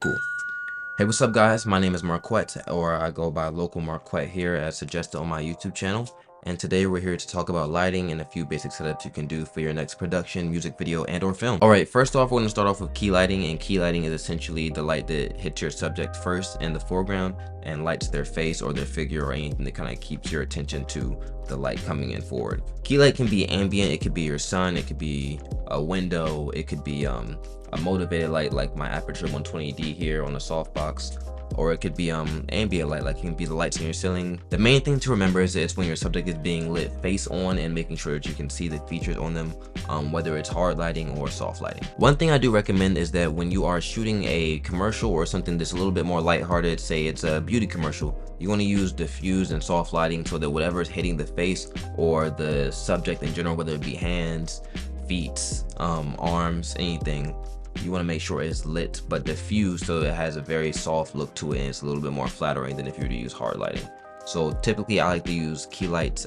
Cool. Hey, what's up guys? My name is Marquette, or I go by Local Marquette here as suggested on my YouTube channel. And today we're here to talk about lighting and a few basic setups you can do for your next production, music video, and or film. Alright, first off, we're going to start off with key lighting, and key lighting is essentially the light that hits your subject first in the foreground and lights their face or their figure or anything that kind of keeps your attention to the light coming in forward. Key light can be ambient, it could be your sun, it could be a window, it could be a motivated light like my Aperture 120D here on a softbox, or it could be ambient light, like it can be the lights in your ceiling. The main thing to remember is it's when your subject is being lit face on and making sure that you can see the features on them, whether it's hard lighting or soft lighting. One thing I do recommend is that when you are shooting a commercial or something that's a little bit more lighthearted, say it's a beauty commercial, you want to use diffuse and soft lighting so that whatever is hitting the face or the subject in general, whether it be hands, feet, arms, anything, you want to make sure it's lit but diffused so it has a very soft look to it and it's a little bit more flattering than if you were to use hard lighting. So typically I like to use key lights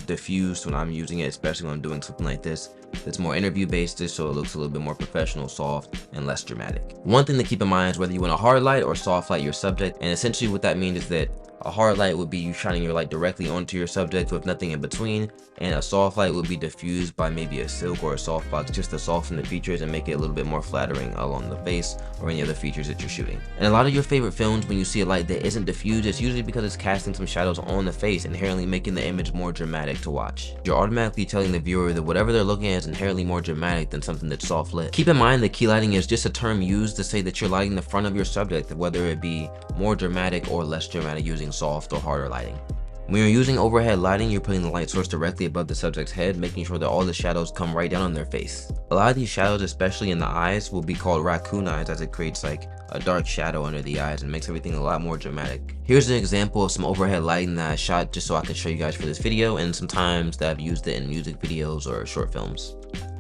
diffused when I'm using it, especially when I'm doing something like this. It's more interview based, so it looks a little bit more professional, soft, and less dramatic. One thing to keep in mind is whether you want to hard light or soft light your subject, and essentially what that means is that a hard light would be you shining your light directly onto your subject with nothing in between, and a soft light would be diffused by maybe a silk or a softbox just to soften the features and make it a little bit more flattering along the face or any other features that you're shooting. In a lot of your favorite films, when you see a light that isn't diffused, it's usually because it's casting some shadows on the face, inherently making the image more dramatic to watch. You're automatically telling the viewer that whatever they're looking at is inherently more dramatic than something that's soft lit. Keep in mind that key lighting is just a term used to say that you're lighting the front of your subject, whether it be more dramatic or less dramatic using soft or harder lighting. When you're using overhead lighting, you're putting the light source directly above the subject's head, making sure that all the shadows come right down on their face. A lot of these shadows, especially in the eyes, will be called raccoon eyes, as it creates like a dark shadow under the eyes and makes everything a lot more dramatic. Here's an example of some overhead lighting that I shot just so I can show you guys for this video, and sometimes that I've used it in music videos or short films.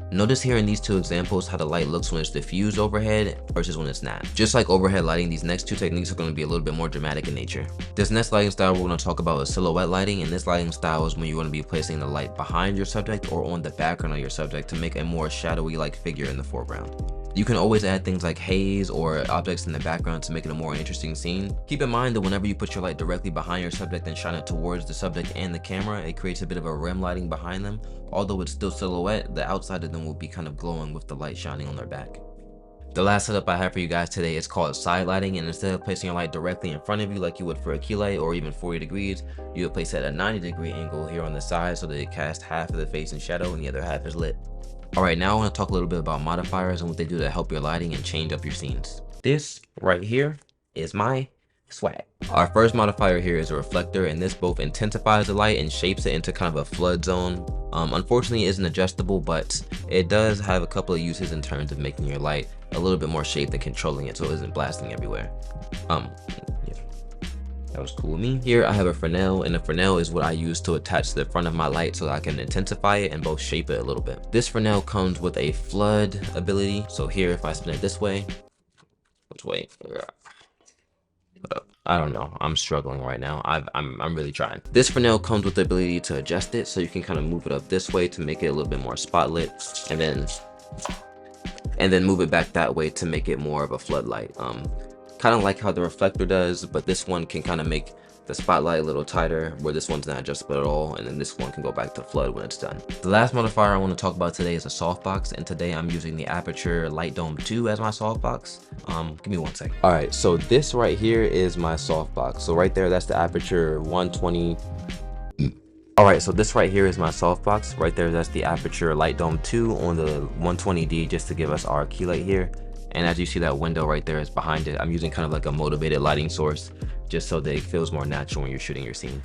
Notice here in these two examples how the light looks when it's diffused overhead versus when it's not. Just like overhead lighting, these next two techniques are going to be a little bit more dramatic in nature. This next lighting style we're going to talk about is silhouette lighting, and this lighting style is when you want to be placing the light behind your subject or on the background of your subject to make a more shadowy like figure in the foreground. You can always add things like haze or objects in the background to make it a more interesting scene. Keep in mind that whenever you put your light directly behind your subject and shine it towards the subject and the camera, it creates a bit of a rim lighting behind them. Although it's still silhouette, the outside of them will be kind of glowing with the light shining on their back. The last setup I have for you guys today is called side lighting, and instead of placing your light directly in front of you like you would for a key light or even 40 degrees, you would place it at a 90-degree angle here on the side so that it casts half of the face in shadow and the other half is lit. Alright, now I want to talk a little bit about modifiers and what they do to help your lighting and change up your scenes. This right here is my swag. Our first modifier here is a reflector, and this both intensifies the light and shapes it into kind of a flood zone. Unfortunately it isn't adjustable, but it does have a couple of uses in terms of making your light a little bit more shaped and controlling it so it isn't blasting everywhere. That was cool with me. Here I have a Fresnel, and a Fresnel is what I use to attach to the front of my light so that I can intensify it and both shape it a little bit. This Fresnel comes with a flood ability. So here, if I spin it this way, which way? I don't know, I'm struggling right now. I'm really trying. This Fresnel comes with the ability to adjust it, so you can kind of move it up this way to make it a little bit more spotlit, and then move it back that way to make it more of a floodlight. Kind of like how the reflector does, but this one can kind of make the spotlight a little tighter, where this one's not adjustable at all, and then this one can go back to flood when it's done. The last modifier I want to talk about today is a softbox, and today I'm using the Aperture Light Dome 2 as my softbox. Give me one second. Alright, so this right here is my softbox. So right there, that's the Aperture 120. Alright, so this right here is my softbox. Right there, that's the Aperture Light Dome 2 on the 120D, just to give us our key light here. And as you see, that window right there is behind it. I'm using kind of like a motivated lighting source just so that it feels more natural when you're shooting your scene.